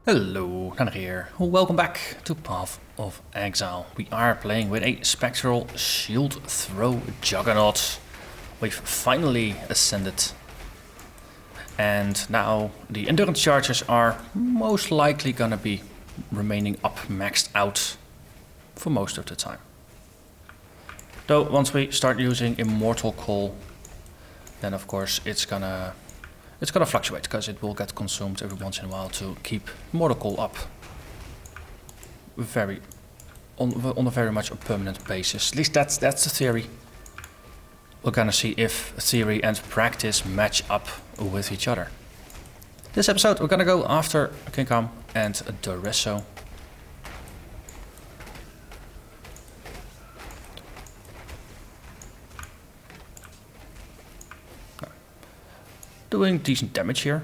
Hello, Narnach here. Welcome back to Path of Exile. We are playing with a Spectral Shield Throw Juggernaut. We've finally ascended. And now the endurance charges are most likely gonna be remaining up maxed out for most of the time. Though once we start using Immortal Call, then of course it's gonna fluctuate, because it will get consumed every once in a while to keep Immortal Call up on a very much a permanent basis. At least that's the theory. We're gonna see if theory and practice match up with each other. This episode we're gonna go after Kaom and Daresso. Doing decent damage here,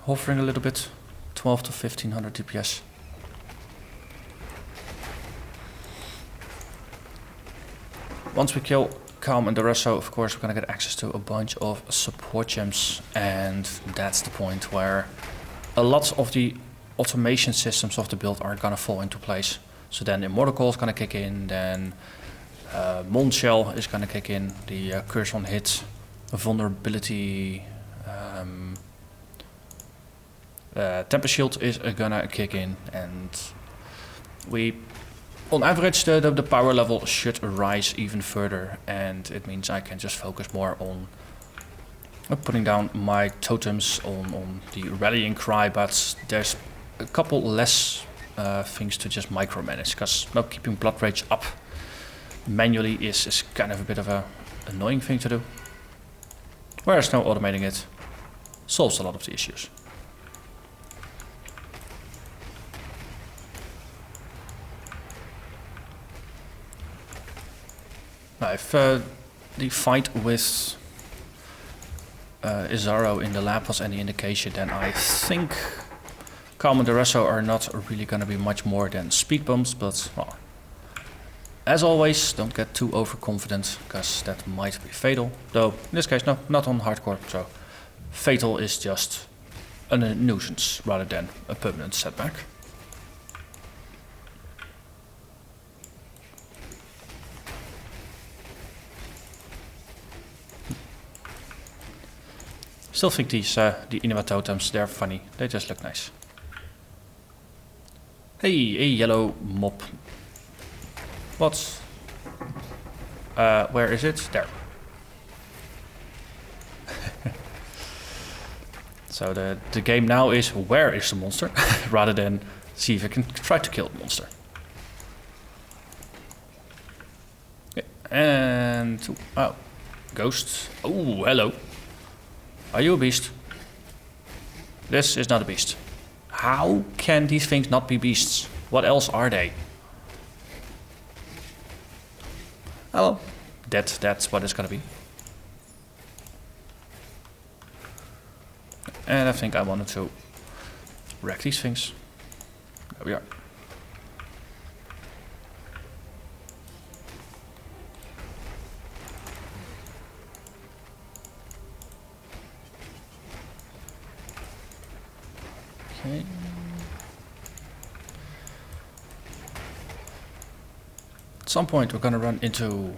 hovering a little bit, 12 to 1500 DPS. Once we kill Kaom and Daresso, of course we're gonna get access to a bunch of support gems, and that's the point where a lot of the automation systems of the build are gonna fall into place. So then Immortal Call is gonna kick in, then Mon Shell is gonna kick in, the curse on hit, vulnerability, Temper Shield is gonna kick in, and we, on average, the power level should rise even further, and it means I can just focus more on putting down my totems on the rallying cry, but there's a couple less things to just micromanage, because keeping Blood Rage up manually is kind of a bit of a annoying thing to do. Whereas now automating it solves a lot of the issues. Now, if the fight with Izaro in the lab was any indication, then I think Kaom and Daresso are not really going to be much more than speed bumps, but well, as always, don't get too overconfident, because that might be fatal. Though, in this case, no, not on hardcore, so fatal is just a nuisance rather than a permanent setback. Still think these the Inuit totems, they're funny. They just look nice. Hey, a yellow mob. What? Where is it? There. So the game now is where is the monster, rather than see if I can try to kill the monster. Okay. And oh, ghost. Oh, hello. Are you a beast? This is not a beast. How can these things not be beasts? What else are they? Oh, that's what it's gonna be. And I think I wanted to wreck these things. There we are. Okay. At some point we're gonna run into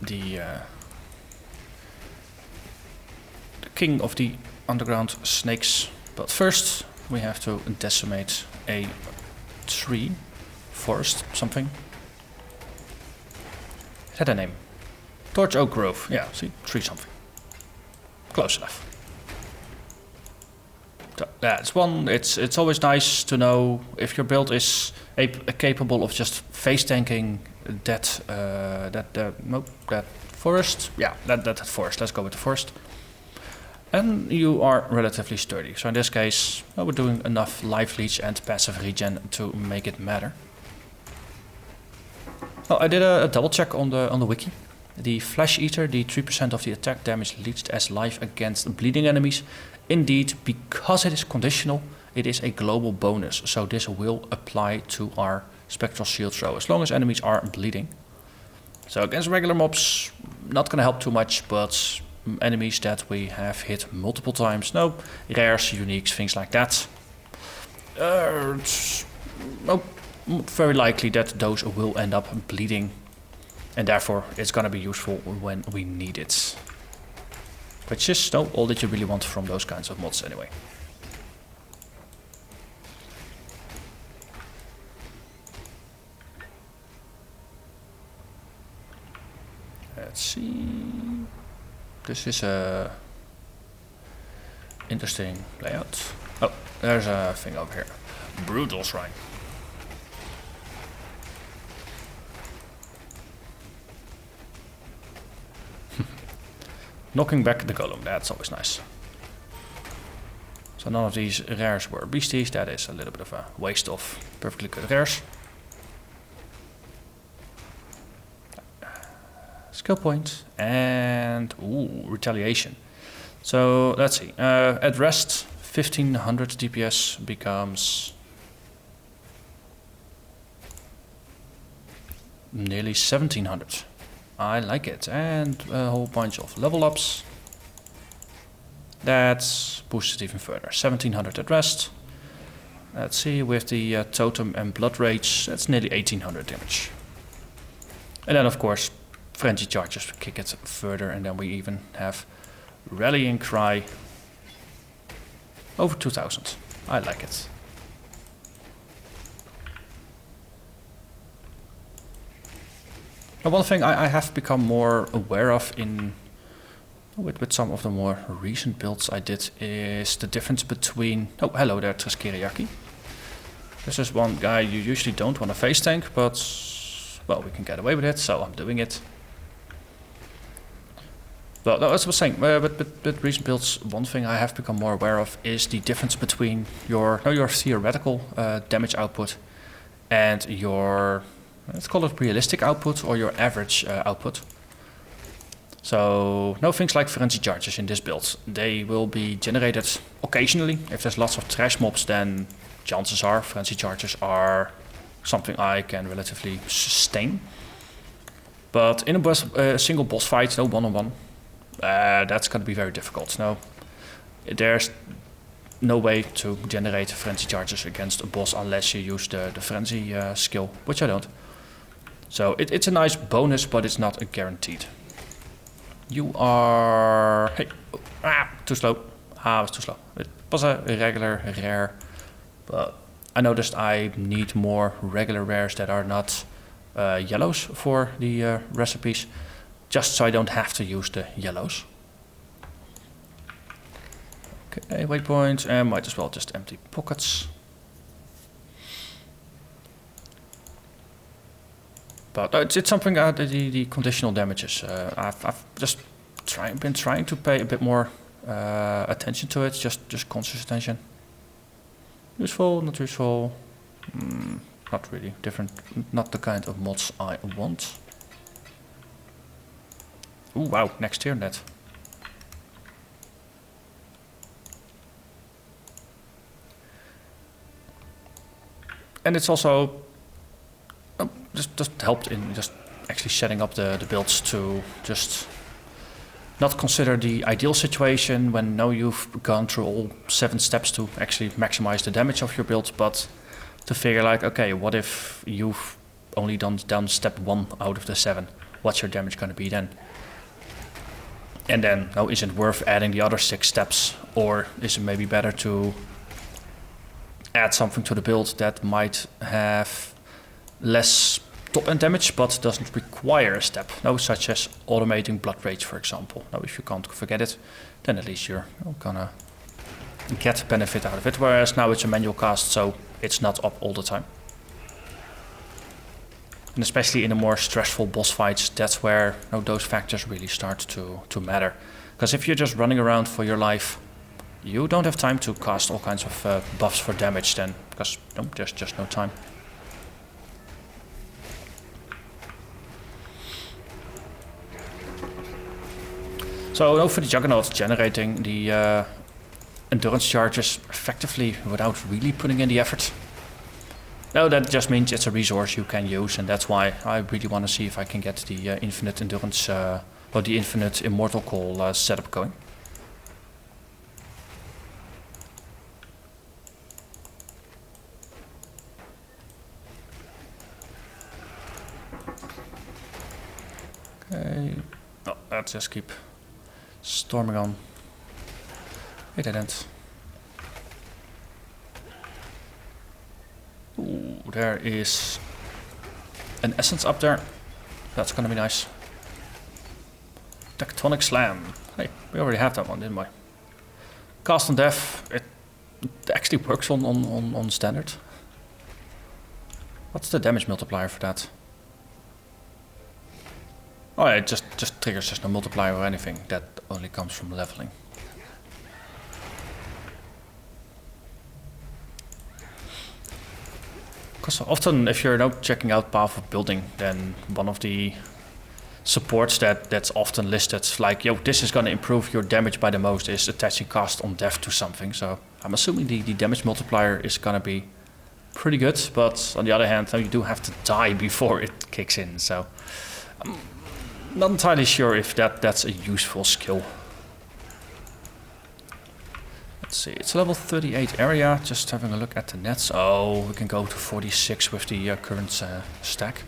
the king of the underground snakes, but first we have to decimate a tree, forest, something. It had a name. Torch Oak Grove. Yeah, see, tree something. Close enough. So that's one. It's always nice to know if your build is capable of just face tanking that forest. Yeah, that forest. Let's go with the forest. And you are relatively sturdy. So in this case, we're doing enough life leech and passive regen to make it matter. Well, I did a double check on the wiki. The Flesh Eater, the 3% of the attack damage leached as life against bleeding enemies. Indeed, because it is conditional, it is a global bonus. So this will apply to our Spectral Shield Throw, as long as enemies are bleeding. So against regular mobs, not gonna help too much, but enemies that we have hit multiple times, no rares, uniques, things like that, Well, very likely that those will end up bleeding, and therefore it's gonna be useful when we need it. Which is all that you really want from those kinds of mods anyway. Let's see. This is a interesting layout. Oh, there's a thing over here. Brutal Shrine. Knocking back the golem, that's always nice. So none of these rares were beasties, that is a little bit of a waste of perfectly good rares. Skill point and retaliation. So let's see. At rest, 1500 DPS becomes nearly 1700. I like it, and a whole bunch of level ups. That's boosted even further. 1700 at rest. Let's see, with the totem and blood rage, that's nearly 1800 damage. And then of course frenzy charges to kick it further, and then we even have rallying cry over 2000. I like it. Now, one thing I have become more aware of with some of the more recent builds I did is the difference between... Oh, hello there, Treskeriaki. This is one guy you usually don't want to face tank, but well, we can get away with it, so I'm doing it. But as I was saying, with recent builds, one thing I have become more aware of is the difference between your theoretical damage output and your, let's call it realistic output, or your average output. So things like frenzy charges in this build, they will be generated occasionally. If there's lots of trash mobs, then chances are frenzy charges are something I can relatively sustain. But in a single boss fight, one-on-one, that's going to be very difficult. There's no way to generate frenzy charges against a boss unless you use the frenzy skill, which I don't. So it's a nice bonus, but it's not a guaranteed. You are... Hey, too slow. I was too slow. It was a regular rare, but I noticed I need more regular rares that are not yellows for the recipes, just so I don't have to use the yellows. Okay, waypoint, and might as well just empty pockets. But it's something, the conditional damages. I've just been trying to pay a bit more attention to it, just conscious attention. Useful, not useful, not really different, not the kind of mods I want. Ooh, wow, next tier net. And it's also just helped in just actually setting up the builds to just not consider the ideal situation when now you've gone through all 7 steps to actually maximize the damage of your build, but to figure like, okay, what if you've only done step 1 out of the 7? What's your damage going to be then? And then, is it worth adding the other 6 steps, or is it maybe better to add something to the build that might have less top-end damage, but doesn't require a step, such as automating blood rage, for example. If you can't forget it, then at least you're gonna get benefit out of it, whereas now it's a manual cast, so it's not up all the time. And especially in the more stressful boss fights, that's where those factors really start to matter. Because if you're just running around for your life, you don't have time to cast all kinds of buffs for damage then, because there's just no time. So for the Juggernaut, generating the endurance charges effectively without really putting in the effort. That just means it's a resource you can use, and that's why I really want to see if I can get the infinite endurance, or the infinite immortal call setup going. Okay. Oh, let's just keep storming on. It didn't. Ooh, there is an essence up there. That's gonna be nice. Tectonic Slam. Hey, we already have that one, didn't we? Cast on Death. It actually works on standard. What's the damage multiplier for that? Oh yeah, it just triggers, there's no multiplier or anything. That only comes from leveling. Because often if you're not checking out Path of Building, then one of the supports that's often listed, like, yo, this is going to improve your damage by the most, is attaching Cast on Death to something. So I'm assuming the damage multiplier is going to be pretty good, but on the other hand, you do have to die before it kicks in. So I'm not entirely sure if that's a useful skill. Let's see, it's a level 38 area, just having a look at the nets. Oh, we can go to 46 with the current stack.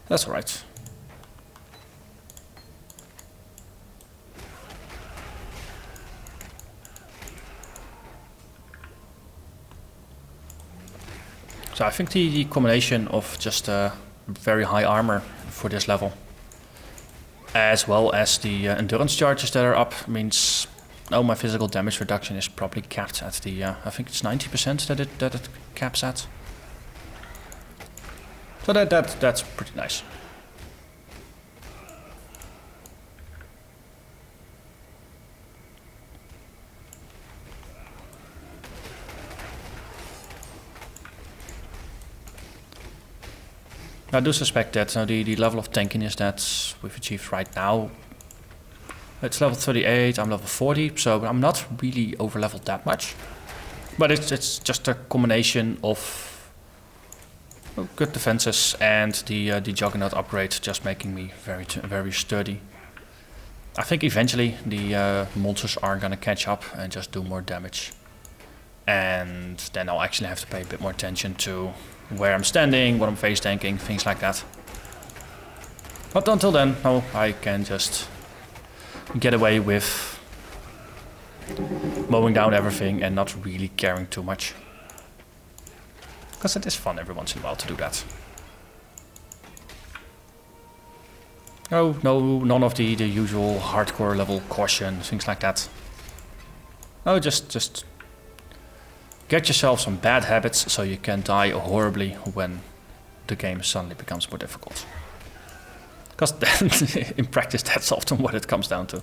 That's alright. So I think the combination of just very high armor for this level, as well as the endurance charges that are up, means my physical damage reduction is probably capped at the I think it's 90% that it caps at. So that's pretty nice. I do suspect that the level of tankiness that we've achieved right now, it's level 38, I'm level 40, so I'm not really over leveled that much. But it's just a combination of good defenses and the Juggernaut upgrade just making me very sturdy. I think eventually the monsters are gonna catch up and just do more damage. And then I'll actually have to pay a bit more attention to where I'm standing, what I'm face tanking, things like that. But until then, I can just get away with mowing down everything and not really caring too much. Because it is fun every once in a while to do that. Oh, no, none of the usual hardcore level caution, things like that. Oh, just get yourself some bad habits so you can die horribly when the game suddenly becomes more difficult. Because in practice that's often what it comes down to.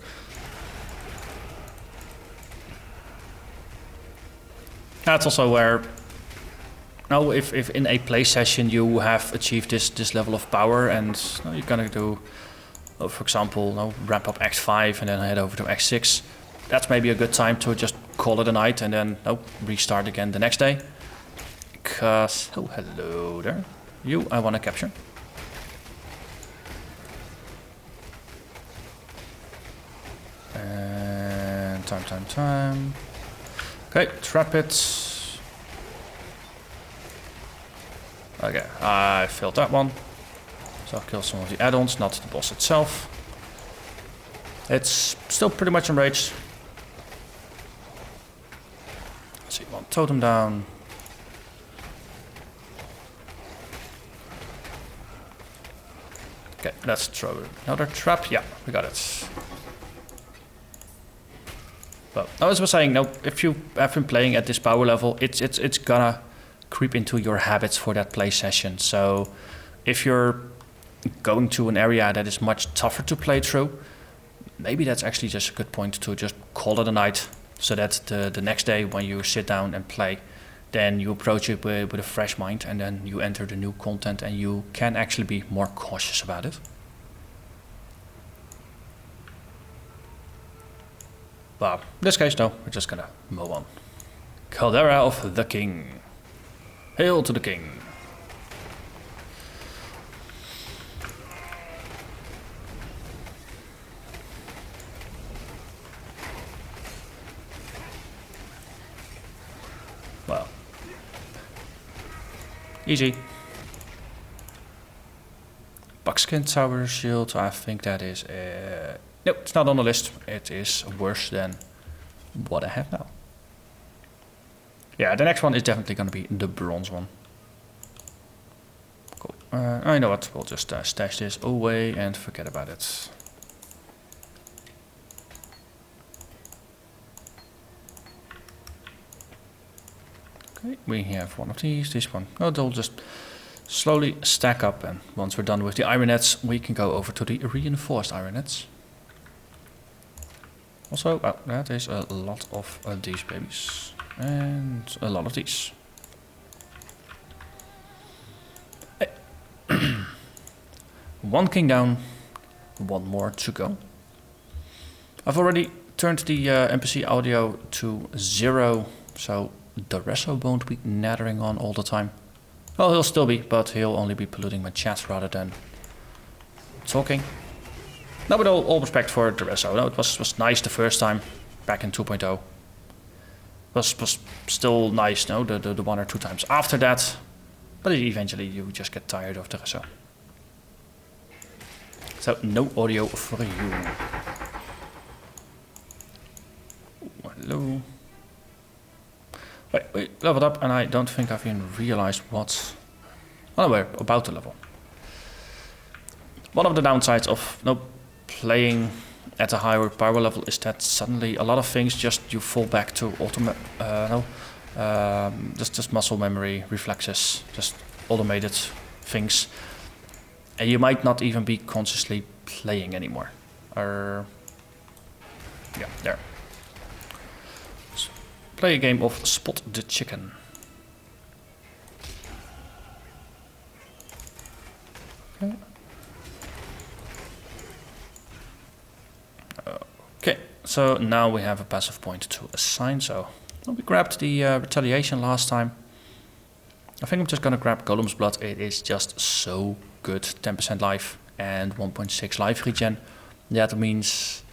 That's also where, if in a play session you have achieved this level of power and you're gonna do, for example, ramp up X5 and then head over to X6, that's maybe a good time to just call it a night and then restart again the next day. Because, oh, hello there. You, I want to capture. And time. Okay, trap it. Okay, I failed that one. So I'll kill some of the add-ons, not the boss itself. It's still pretty much enraged. Let's see, one totem down. Okay, let's throw another trap. Yeah, we got it. Well, I was saying, if you have been playing at this power level, it's gonna creep into your habits for that play session. So if you're going to an area that is much tougher to play through, maybe that's actually just a good point to just call it a night, so that the next day when you sit down and play, then you approach it with a fresh mind, and then you enter the new content and you can actually be more cautious about it. But in this case, no, we're just gonna mow on. Caldera of the King. Hail to the King. Well, easy. Skin Tower Shield, I think that is... no, it's not on the list. It is worse than what I have now. Yeah, the next one is definitely going to be the bronze one. Cool. I know what, we'll just stash this away and forget about it. Okay, we have one of these, this one. No, they'll just slowly stack up, and once we're done with the iron nets, we can go over to the reinforced iron nets. Also, well, that is a lot of these babies. And a lot of these. Hey. One king down, one more to go. I've already turned the NPC audio to 0, so Daresso won't be nattering on all the time. Well, he'll still be, but he'll only be polluting my chat rather than talking. No, but all respect for Daresso. No, it was nice the first time, back in 2.0. Was still nice, no, the 1 or 2 times after that. But eventually you just get tired of Daresso. So, no audio for you. Ooh, hello. Wait, we leveled up and I don't think I've even realized what... Well, we're about to level. One of the downsides of playing at a higher power level is that suddenly a lot of things just you fall back to just muscle memory, reflexes, just automated things, and you might not even be consciously playing anymore. Yeah, there. So play a game of Spot the Chicken. Okay. Okay, so now we have a passive point to assign, so we grabbed the retaliation last time. I think I'm just gonna grab Golem's Blood. It is just so good, 10% life and 1.6 life regen. That means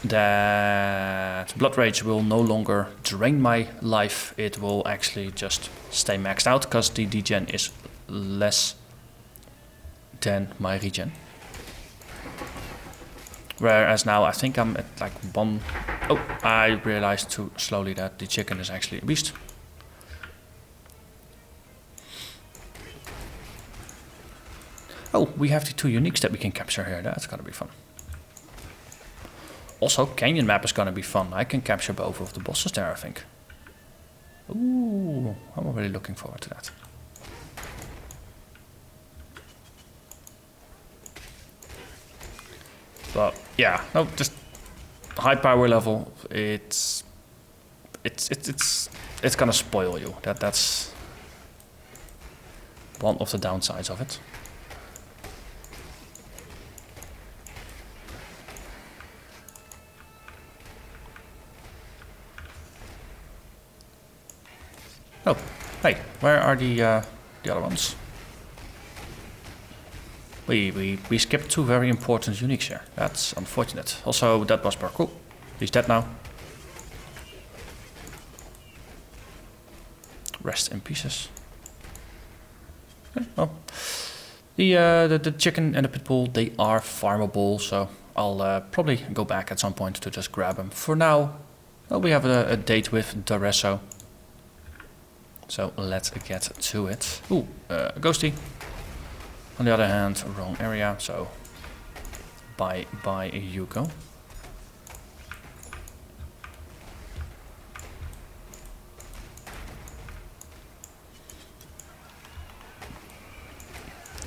that Blood Rage will no longer drain my life, it will actually just stay maxed out, because the degen is less than my regen. Whereas now I think I'm at like 1... Oh, I realized too slowly that the chicken is actually a beast. Oh, we have the 2 uniques that we can capture here. That's gonna be fun. Also, Canyon map is gonna be fun. I can capture both of the bosses there, I think. Ooh, I'm already looking forward to that. But yeah, no, just high power level. It's gonna spoil you. That's one of the downsides of it. Oh, hey, where are the other ones? We skipped 2 very important uniques here. That's unfortunate. Also, that was cool. He's dead now. Rest in pieces. Okay, well, the chicken and the pitbull, they are farmable, so I'll probably go back at some point to just grab them. For now, well, we have a date with Daresso. So let's get to it. Ooh, ghosty. On the other hand, wrong area, so bye you go.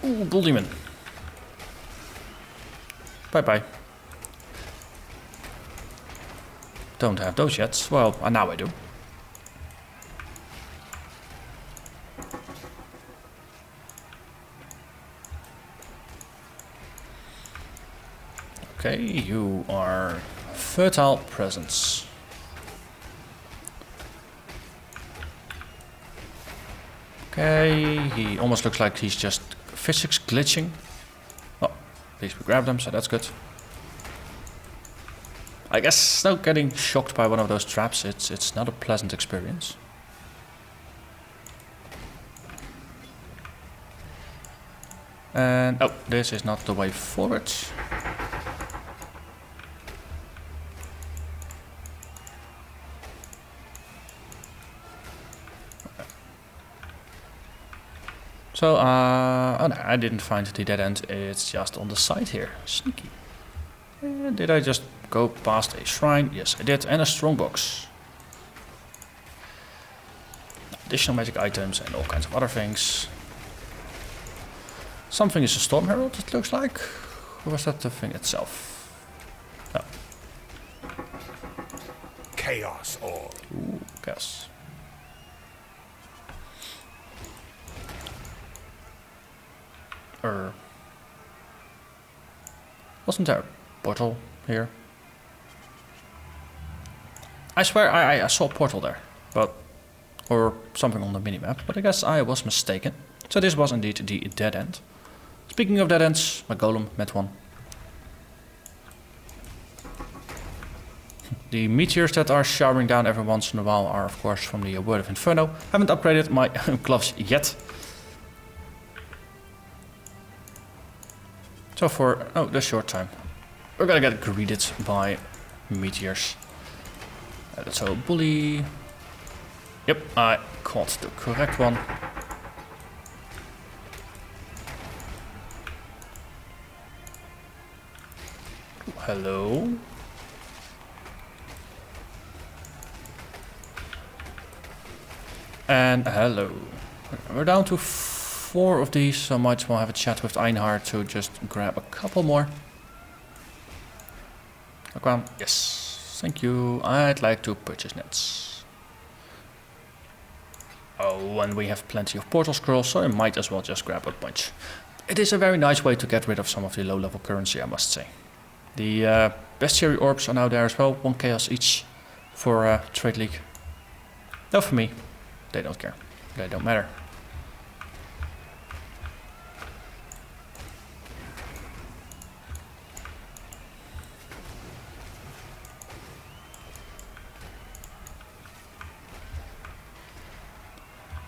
Ooh, Bull Demon. Bye bye. Don't have those yet. Well, now I do. Okay, you are Fertile Presence. Okay, he almost looks like he's just physics glitching. Oh, at least we grabbed him, so that's good. I guess no, getting shocked by one of those traps, it's not a pleasant experience. And oh, this is not the way forward. So, oh no, I didn't find the dead end, it's just on the side here. Sneaky. And did I just go past a shrine? Yes, I did, and a strongbox. Additional magic items and all kinds of other things. Something is a Storm Herald, it looks like. Or was that the thing itself? No. Chaos Orb. Ooh, chaos. Wasn't there a portal here? I swear I saw a portal there, but or something on the minimap, but I guess I was mistaken. So this was indeed the dead end. Speaking of dead ends, my golem met one. The meteors that are showering down every once in a while are of course from the Word of Inferno. Haven't upgraded my gloves yet. So for the short time, we're gonna get greeted by meteors. That's a bully. Yep, I caught the correct one. Hello. And hello. We're down to 4 of these, so I might as well have a chat with Einhard to just grab a couple more. Kaom, yes, thank you. I'd like to purchase nets. Oh, and we have plenty of portal scrolls, so I might as well just grab a bunch. It is a very nice way to get rid of some of the low-level currency, I must say. The Bestiary orbs are now there as well, 1 chaos each for Trade League. No, for me, they don't care. They don't matter.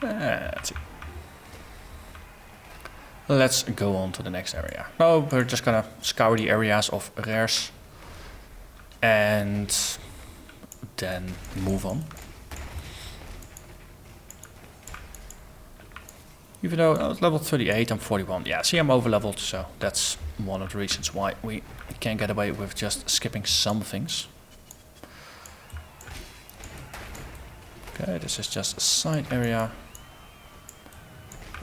Let's see. Let's go on to the next area. No, we're just gonna scour the areas of rares and then move on. Even though I was level 38, I'm 41. Yeah, see, I'm over leveled, so that's one of the reasons why we can't get away with just skipping some things. Okay, this is just a side area.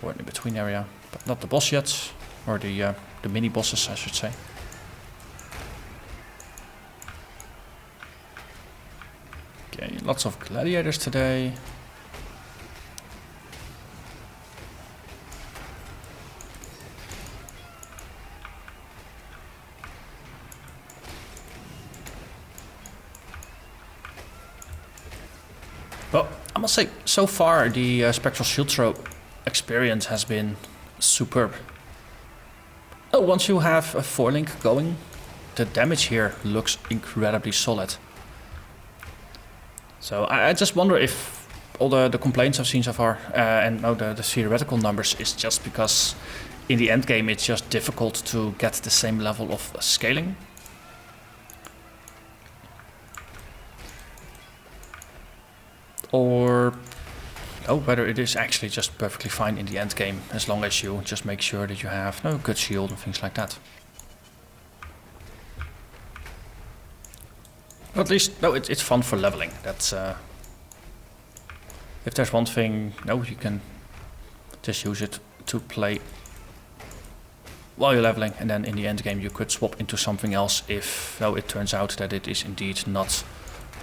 Or an in-between area, but not the boss yet. Or the mini-bosses, I should say. Okay, lots of gladiators today. Well, I must say, so far the Spectral Shield Throw experience has been superb. Oh, once you have a 4-link going, the damage here looks incredibly solid. So I just wonder if all the complaints I've seen so far, and now the theoretical numbers, is just because in the end game it's just difficult to get the same level of scaling. Or whether it is actually just perfectly fine in the end game, as long as you just make sure that you have good shield and things like that. Or at least, it's fun for leveling. That's if there's one thing, you can just use it to play while you're leveling, and then in the end game you could swap into something else if it turns out that it is indeed not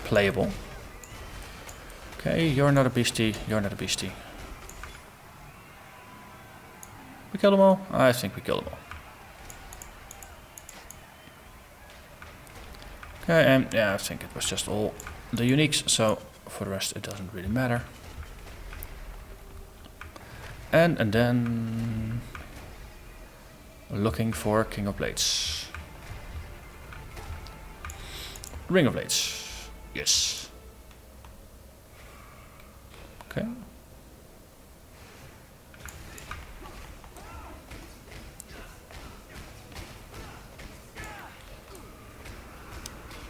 playable. Okay, you're not a beastie, you're not a beastie. We killed them all? I think we killed them all. Okay, and yeah, I think it was just all the uniques, so for the rest it doesn't really matter. And then looking for King of Blades. Ring of Blades, yes. Okay.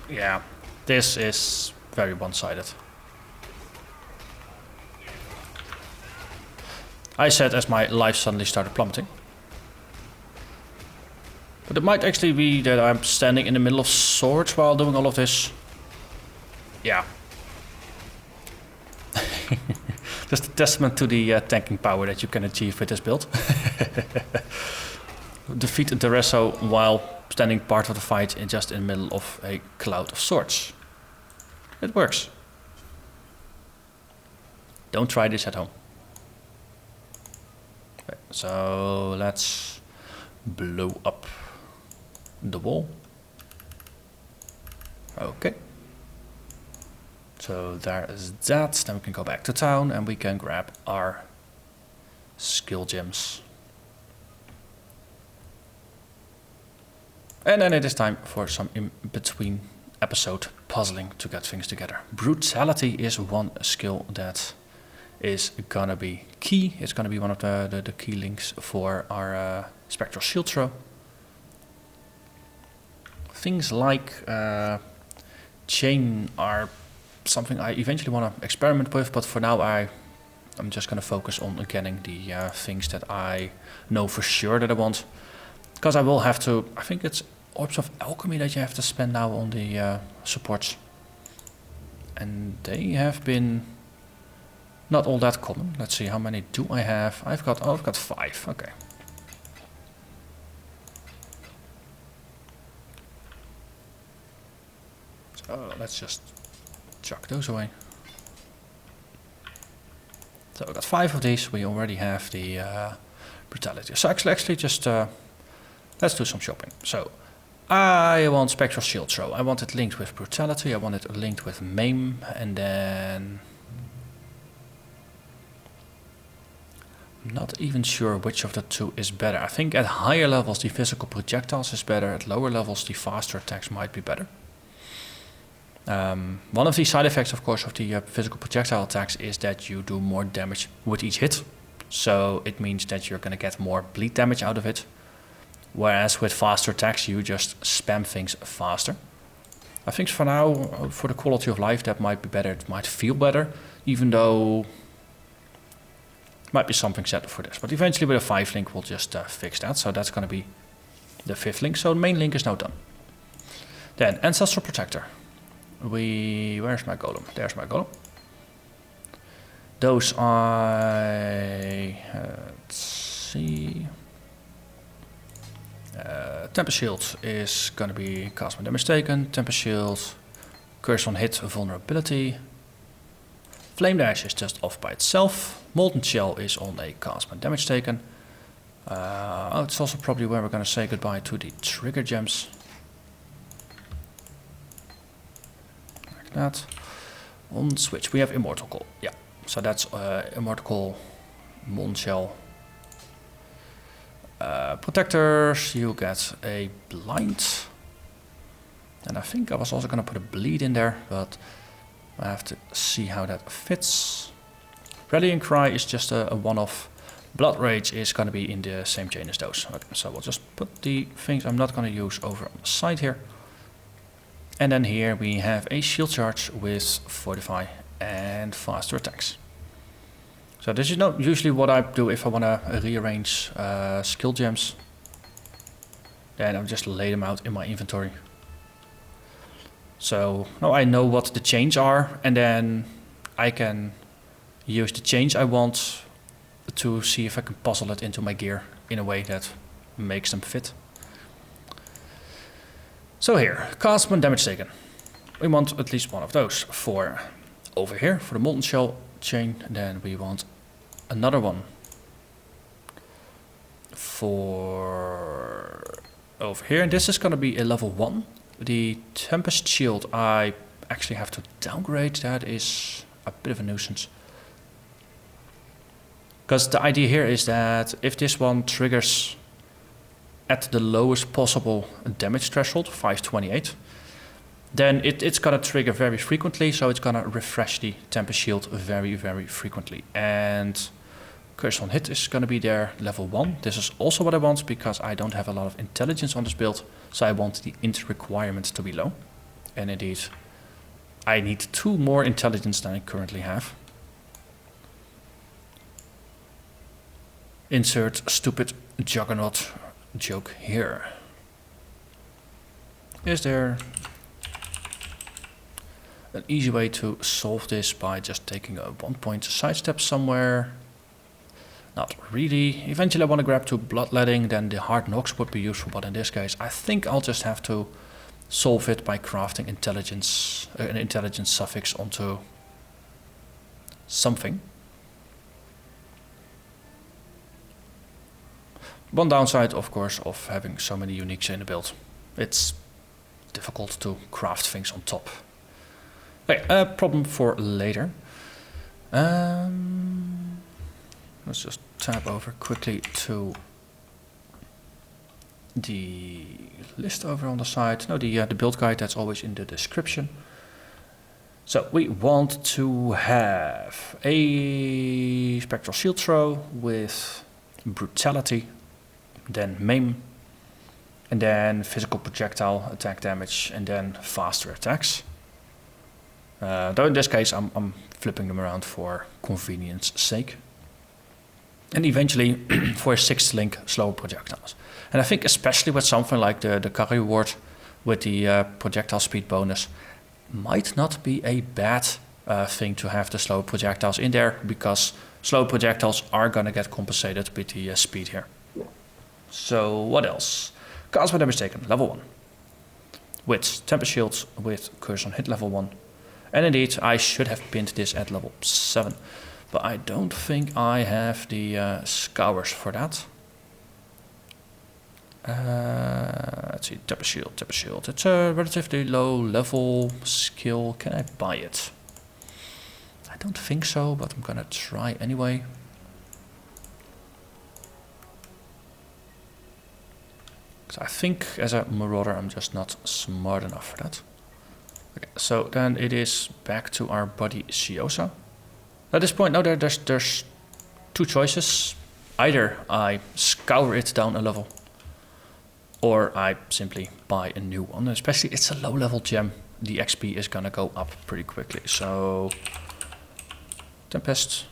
Yeah, this is very one-sided. I said as my life suddenly started plummeting. But it might actually be that I'm standing in the middle of swords while doing all of this. Yeah. Just a testament to the tanking power that you can achieve with this build. Defeat Daresso while standing part of the fight just in the middle of a cloud of swords. It works. Don't try this at home. Okay, so let's blow up the wall. Okay. So there is that. Then we can go back to town and we can grab our skill gems. And then it is time for some in-between episode puzzling to get things together. Brutality is one skill that is gonna be key. It's gonna be one of the key links for our Spectral Shield Throw. Things like chain are something I eventually want to experiment with, but for now I'm just going to focus on getting the things that I know for sure that I want. Because I will have to, I think it's Orbs of Alchemy that you have to spend now on the supports. And they have been not all that common. Let's see, how many do I have? I've got 5, okay. So let's just chuck those away. So we've got 5 of these. We already have the brutality. So actually just let's do some shopping. So I want Spectral Shield Throw. I want it linked with brutality. I want it linked with maim, and then I'm not even sure which of the two is better. I think at higher levels the physical projectiles is better. At lower levels the faster attacks might be better. One of the side effects, of course, of the physical projectile attacks is that you do more damage with each hit. So it means that you're going to get more bleed damage out of it. Whereas with faster attacks, you just spam things faster. I think for now, for the quality of life, that might be better. It might feel better, even though might be something set for this. But eventually with a 5 link, we'll just fix that. So that's going to be the 5th link. So the main link is now done. Then Ancestral Protector. Where's my golem? There's my golem. Those let's see. Tempest Shield is gonna be cast when damage taken. Tempest Shield, Curse on hit, vulnerability. Flame Dash is just off by itself. Molten Shell is on a cast when damage taken. It's also probably where we're gonna say goodbye to the trigger gems. That. On switch we have Immortal Call. Yeah, so that's Immortal Call, Molten Shell. Protectors, you get a blind. And I think I was also going to put a bleed in there, but I have to see how that fits. Rallying Cry is just a one-off. Blood Rage is going to be in the same chain as those. Okay, so we'll just put the things I'm not going to use over on the side here. And then here we have a shield charge with Fortify and faster attacks. So this is not usually what I do if I want to rearrange skill gems. Then I'll just lay them out in my inventory. So now I know what the chains are, and then I can use the change I want to see if I can puzzle it into my gear in a way that makes them fit. So here, cast when damage taken. We want at least one of those for over here, for the Molten Shell chain. Then we want another one for over here. And this is going to be a level 1. The Tempest Shield, I actually have to downgrade. That is a bit of a nuisance. Because the idea here is that if this one triggers at the lowest possible damage threshold, 528, then it's gonna trigger very frequently, so it's gonna refresh the Tempest Shield very, very frequently. And Curse on hit is gonna be there, level 1. This is also what I want, because I don't have a lot of intelligence on this build, so I want the int requirement to be low. And indeed, I need 2 more intelligence than I currently have. Insert stupid Juggernaut joke here. Is there an easy way to solve this by just taking a 1-point sidestep somewhere? Not really. Eventually I want to grab 2 bloodletting, then the hard knocks would be useful, but in this case I think I'll just have to solve it by crafting intelligence, an intelligence suffix onto something. One downside, of course, of having so many uniques in the build. It's difficult to craft things on top. Okay, a problem for later. Let's just tab over quickly to the list over on the side. No, the build guide, that's always in the description. So we want to have a Spectral Shield Throw with Brutality, then Maim, and then Physical Projectile attack damage, and then faster attacks. Though in this case I'm flipping them around for convenience sake. And eventually for a 6th link, slower projectiles. And I think especially with something like the carry reward with the projectile speed bonus, might not be a bad thing to have the slow projectiles in there, because slow projectiles are gonna get compensated with the speed here. So what else? Cast when mistaken, level 1. With Temper Shields with Curse on Hit level 1. And indeed, I should have pinned this at level 7. But I don't think I have the scours for that. Let's see, Temper Shield, Temper Shield. It's a relatively low level skill. Can I buy it? I don't think so, but I'm gonna try anyway. So I think as a marauder I'm just not smart enough for that. Okay, so then it is back to our buddy Siosa. At this point, now there's 2 choices. Either I scour it down a level, or I simply buy a new one. Especially it's a low level gem, the XP is gonna go up pretty quickly. So Tempest,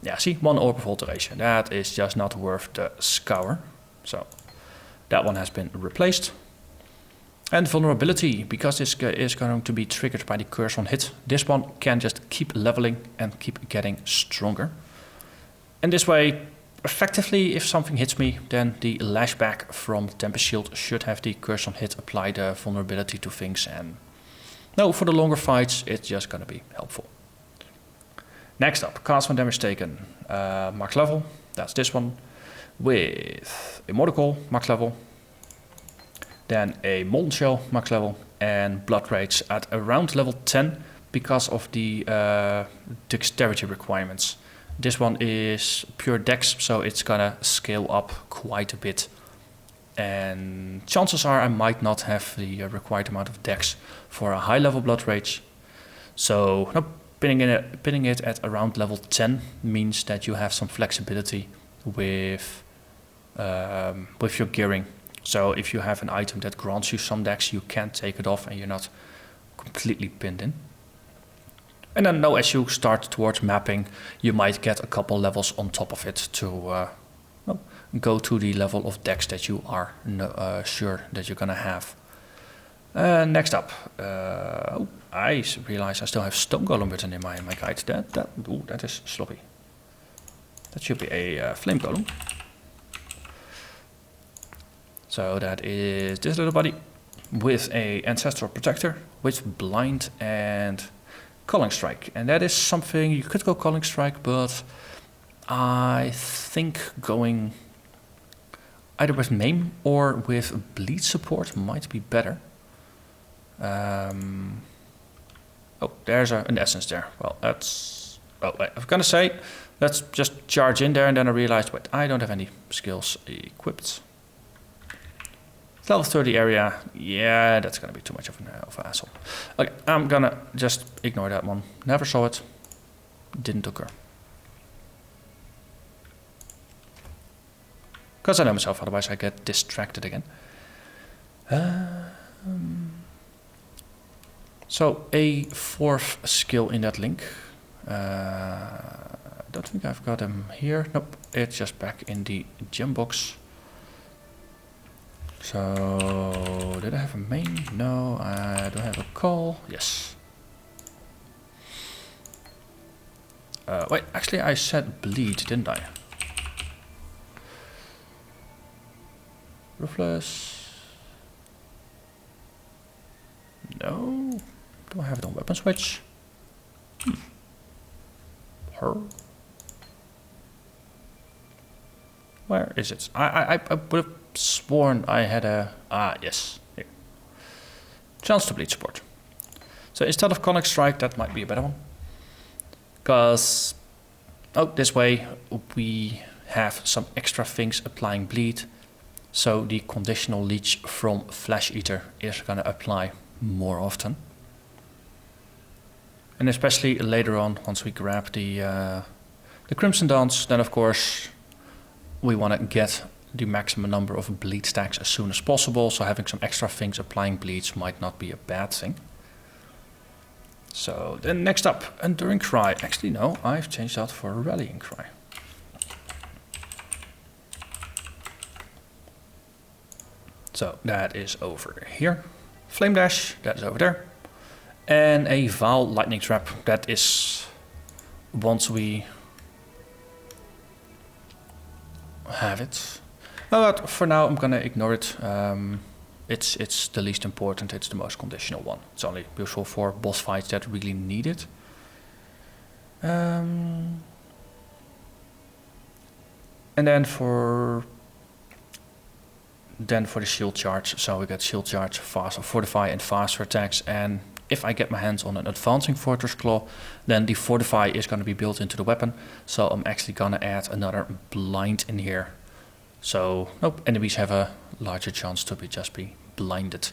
yeah, see, 1 orb of alteration. That is just not worth the scour. So that one has been replaced. And vulnerability, because this is going to be triggered by the curse on hit. This one can just keep leveling and keep getting stronger. And this way, effectively, if something hits me, then the lashback from the Tempest Shield should have the curse on hit apply the vulnerability to things. And no, for the longer fights, it's just going to be helpful. Next up, cast when damage taken, max level. That's this one. With a Mortal max level. Then a Molten Shell max level, and Blood Rage at around level 10 because of the dexterity requirements. This one is pure dex, so it's gonna scale up quite a bit. And chances are I might not have the required amount of dex for a high level Blood Rage. So pinning it at around level 10 means that you have some flexibility with your gearing. So if you have an item that grants you some dex, you can take it off and you're not completely pinned in. And then now as you start towards mapping, you might get a couple levels on top of it to go to the level of dex that you are sure that you're gonna have. Next up, I realize I still have Stone Golem written in my guide. That is sloppy. That should be a Flame Golem. So that is this little buddy with a Ancestral Protector, with Blind and Culling Strike. And that is something, you could go Culling Strike, but I think going either with Maim or with Bleed support might be better. Oh, there's an Essence there. Well, that's... Oh, wait, I was gonna say, let's just charge in there, and then I realized, wait, I don't have any skills equipped. Level 30 area, yeah, that's gonna be too much of an asshole. Okay, I'm gonna just ignore that one. Never saw it, didn't occur. Because I know myself, otherwise I get distracted again. So a fourth skill in that link. I don't think I've got him here. Nope, it's just back in the gem box. So did I have a maim? No, I don't have a call. Yes. Wait, actually I said bleed, didn't I? Ruthless. No. Do I have it on weapon switch? Her. Where is it? I would have sworn I had a... Ah, yes. Here. Chance to bleed support. So instead of Conic Strike, that might be a better one. Because... Oh, this way we have some extra things applying bleed. So the conditional leech from Flesh Eater is going to apply more often. And especially later on, once we grab the Crimson Dance, then of course we want to get the maximum number of bleed stacks as soon as possible. So having some extra things applying bleeds might not be a bad thing. So then next up, Enduring Cry. Actually no, I've changed that for Rallying Cry. So that is over here. Flame Dash, that is over there. And a Vaal Lightning Trap, that is once we have it. But for now I'm gonna ignore it. It's the least important, it's the most conditional one. It's only useful for boss fights that really need it. And then for the shield charge, so we get shield charge, faster fortify and faster attacks. And if I get my hands on an advancing Fortress Claw, then the fortify is going to be built into the weapon. So I'm actually going to add another blind in here. So nope, enemies have a larger chance to just be blinded.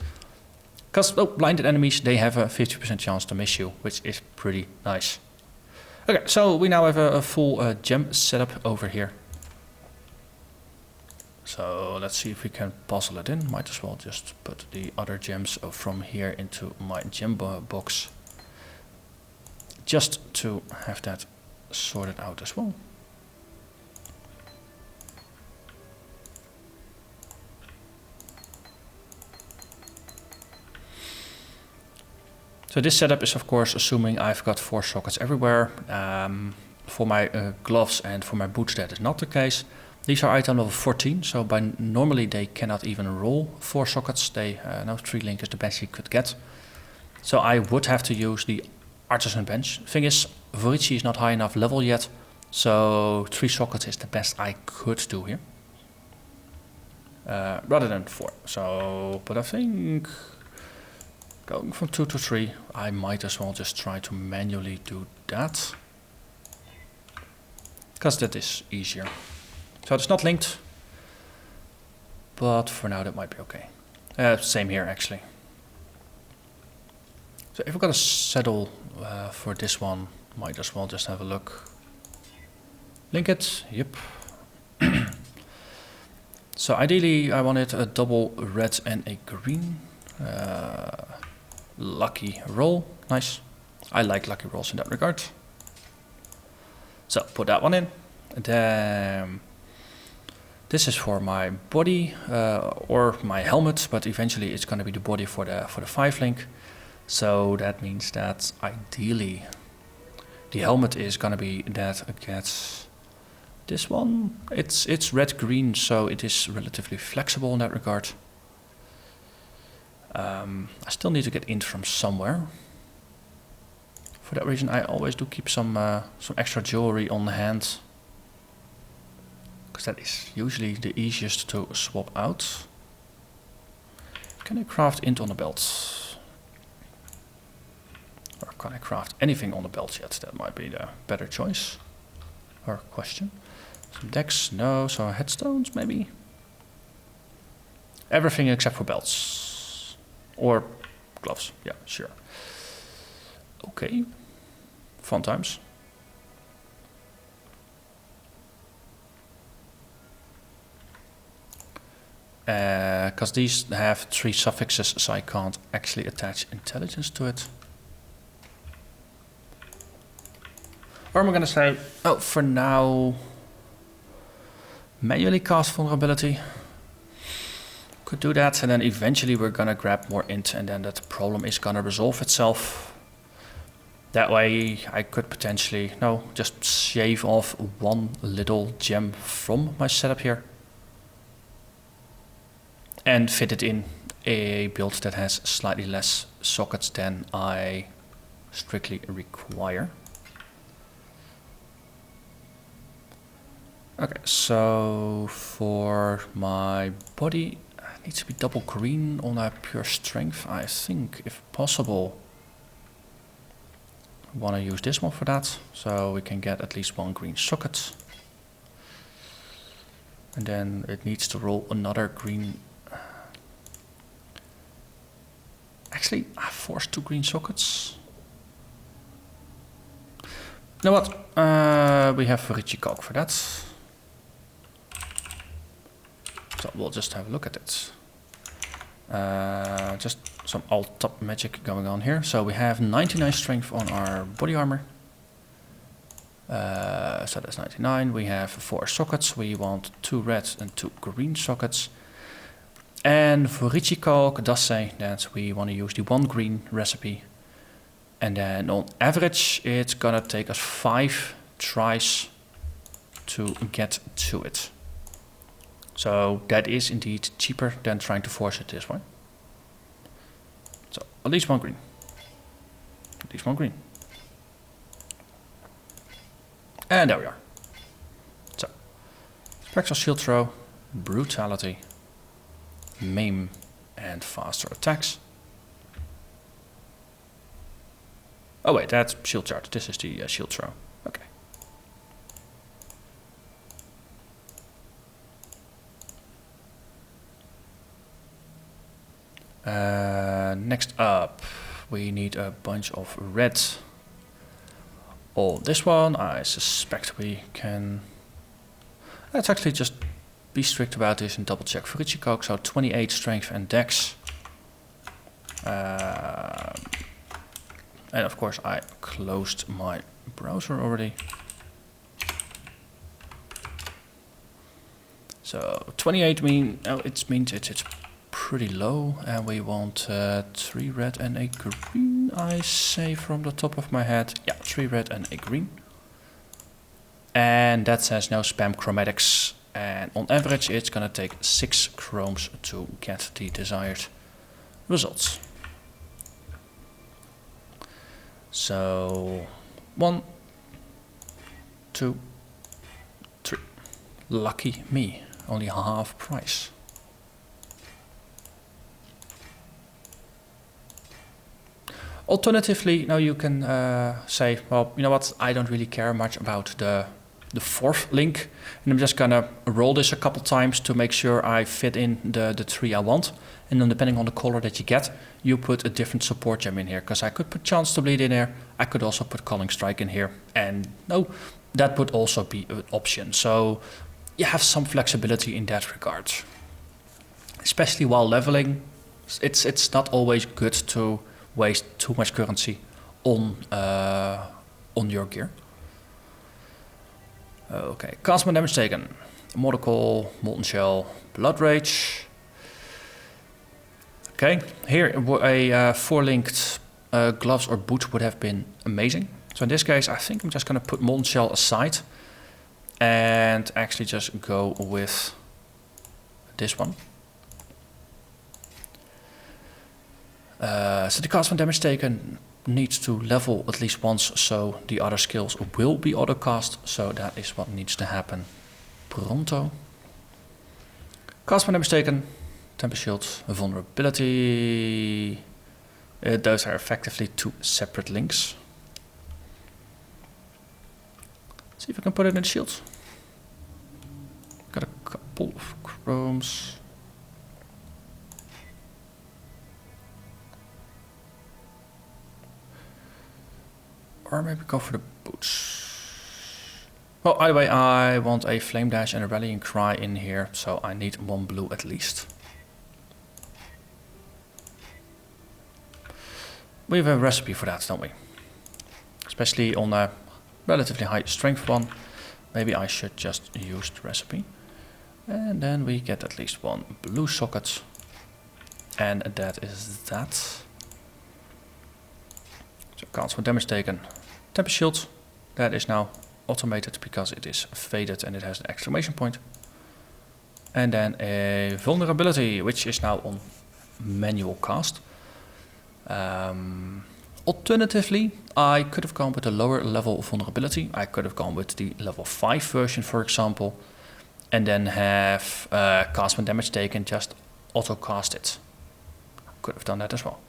Because blinded enemies, they have a 50% chance to miss you, which is pretty nice. Okay, so we now have a full gem setup over here. So let's see if we can puzzle it in. Might as well just put the other gems from here into my gem box. Just to have that sorted out as well. So this setup is of course assuming I've got 4 sockets everywhere. For my gloves and for my boots that is not the case. These are item level 14, so normally they cannot even roll 4 sockets. They no 3 link is the best you could get. So I would have to use the artisan bench. Thing is, Vorici is not high enough level yet, so 3 sockets is the best I could do here. Rather than 4. So, but I think going from 2 to 3, I might as well just try to manually do that. Because that is easier. So it's not linked, but for now that might be okay. Same here actually. So if we're gonna settle for this one, might as well just have a look. Link it, yep. So ideally I wanted a double red and a green. Lucky roll, nice. I like lucky rolls in that regard. So put that one in. And then this is for my body or my helmet, but eventually it's going to be the body for the 5 link. So that means that ideally the helmet is going to be that it gets this one. It's red green, so it is relatively flexible in that regard. I still need to get int from somewhere. For that reason, I always do keep some extra jewelry on hand. Because that is usually the easiest to swap out. Can I craft int on the belt? Or can I craft anything on the belt yet? That might be the better choice. Or question. Some decks, no. So headstones, maybe? Everything except for belts. Or gloves, yeah, sure. Okay. Fun times. Because these have 3 suffixes, so I can't actually attach intelligence to it. Or am I gonna say, oh, for now, manually cast vulnerability. Could do that, and then eventually we're gonna grab more int, and then that problem is gonna resolve itself. That way I could potentially, no, just shave off one little gem from my setup here. And fit it in a build that has slightly less sockets than I strictly require. Okay, so for my body, it needs to be double green on a pure strength. I think, if possible, I want to use this one for that, so we can get at least one green socket. And then it needs to roll another green. Actually, I forced 2 green sockets. You know what? We have Wraeclast for that. So we'll just have a look at it. Just some alt-top magic going on here. So we have 99 strength on our body armor. So that's 99. We have 4 sockets. We want 2 red and 2 green sockets. And for Wraeclast does say that we want to use the 1 green recipe. And then on average it's gonna take us 5 tries to get to it. So that is indeed cheaper than trying to force it this way. So at least 1 green. At least 1 green. And there we are. So, Spectral Shield Throw, Brutality, Maim, and faster attacks. Oh wait, that's shield charge. This is the shield throw. Okay. Next up, we need a bunch of red. Oh, this one, I suspect we can... Let's actually just be strict about this and double check for Wraeclast. So 28 strength and dex. And of course I closed my browser already. So 28 means it's pretty low, and we want 3 red and a green, I say from the top of my head. Yeah, 3 red and a green. And that says no spam chromatics, and on average it's gonna take 6 chromes to get the desired results. So 1, 2, 3. Lucky me, only half price. Alternatively, now you can say, well, you know what, I don't really care much about the 4th link, and I'm just gonna roll this a couple times to make sure I fit in the 3 I want. And then depending on the color that you get, you put a different support gem in here, because I could put Chance to Bleed in here, I could also put Calling Strike in here, and no, that would also be an option. So you have some flexibility in that regard. Especially while leveling, it's not always good to waste too much currency on your gear. Okay, cast my damage taken. Mortal Coil, Molten Shell, Blood Rage. Okay, here a 4-linked gloves or boot would have been amazing. So in this case, I think I'm just gonna put Molten Shell aside and actually just go with this one. So the cast from damage taken needs to level at least once, so the other skills will be auto-cast, so that is what needs to happen pronto. Cast from damage taken, Temper Shield, Vulnerability. Those are effectively 2 separate links. Let's see if I can put it in the shield. Got a couple of chromes. Or maybe go for the boots. Well, either way, I want a Flame Dash and a Rallying Cry in here, so I need 1 blue at least. We have a recipe for that, don't we? Especially on relatively high strength one. Maybe I should just use the recipe. And then we get at least one blue socket. And that is that. So counts for damage taken. Temper shield. That is now automated because it is faded and it has an exclamation point. And then a vulnerability, which is now on manual cast. Alternatively, I could have gone with a lower level vulnerability. I could have gone with the level 5 version, for example. And then have cast when damage taken, just auto cast it. Could have done that as well.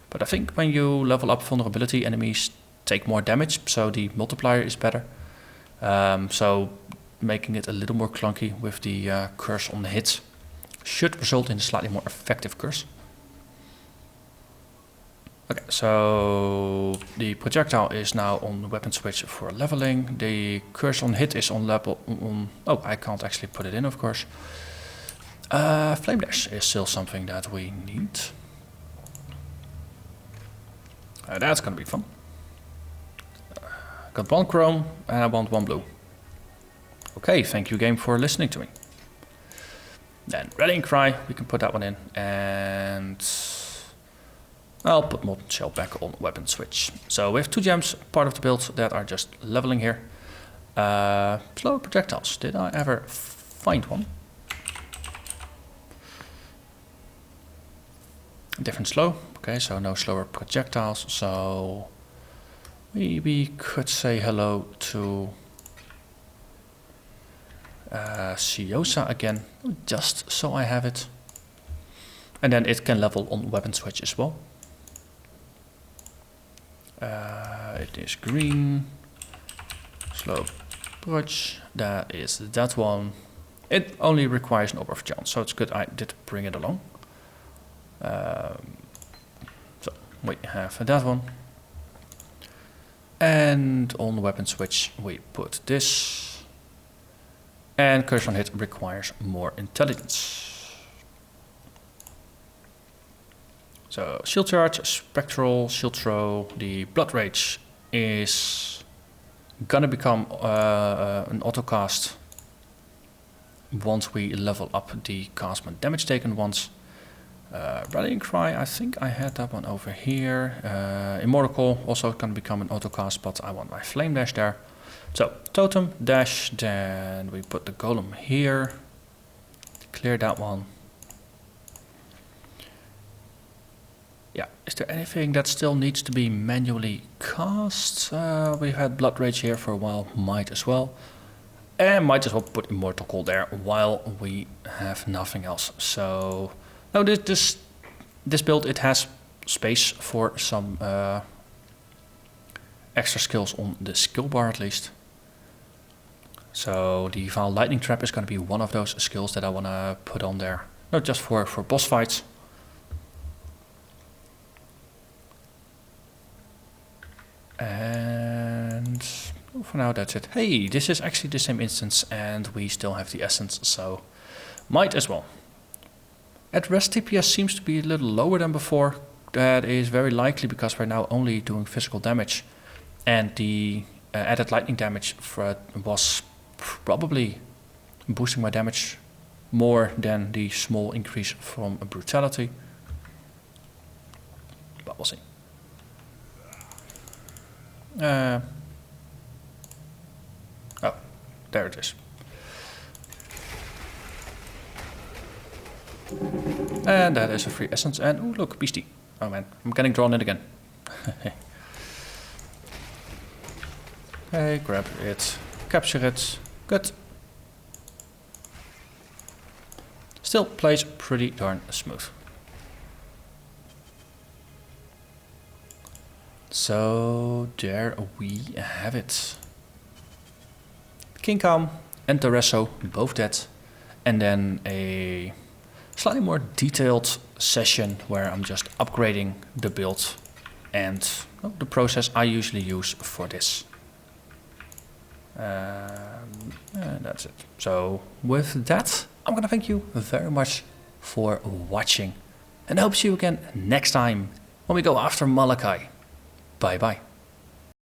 But I think when you level up vulnerability, enemies take more damage, so the multiplier is better. So making it a little more clunky with the curse on the hit should result in a slightly more effective curse. Okay, so the projectile is now on the weapon switch for leveling. The curse on hit is on level oh, I can't actually put it in, of course. Flame dash is still something that we need. That's gonna be fun. Got one chrome and I want one blue. Okay, thank you game for listening to me. Then rallying cry, we can put that one in, and I'll put molten shell back on weapon switch. So we have 2 gems, part of the build, that are just leveling here. Slower projectiles, did I ever find one? Different slow, okay, so no slower projectiles, so we could say hello to Siosa again, just so I have it. And then it can level on weapon switch as well. It is green, slow proj, that is that one. It only requires an orb of chance, so it's good I did bring it along. So we have that one. And on the weapon switch we put this. And curse on hit requires more intelligence. So shield charge, spectral shield throw. The blood rage is gonna become an auto cast once we level up the cast when damage taken once. Rallying cry, I think I had that one over here. Immortal call also can become an auto cast, but I want my flame dash there. So totem dash, then we put the golem here. Clear that one. Yeah, is there anything that still needs to be manually cast? We've had blood rage here for a while, might as well. And might as well put immortal call there while we have nothing else. So no, this build, it has space for some extra skills on the skill bar at least. So the Vile Lightning Trap is going to be one of those skills that I want to put on there. Not just for boss fights. And for now that's it. Hey, this is actually the same instance and we still have the essence, so might as well. At rest TPS seems to be a little lower than before. That is very likely because we're now only doing physical damage. And the added lightning damage was probably boosting my damage more than the small increase from brutality. But we'll see. Oh, there it is. And that is a free essence. And oh, look, beastie. Oh man, I'm getting drawn in again. Hey, grab it, capture it. Good. Still plays pretty darn smooth. So there we have it. King Kaom and Daresso, both dead. And then a slightly more detailed session where I'm just upgrading the build and the process I usually use for this. And that's it. So with that, I'm gonna thank you very much for watching and I hope to see you again next time when we go after Malachi. Bye bye.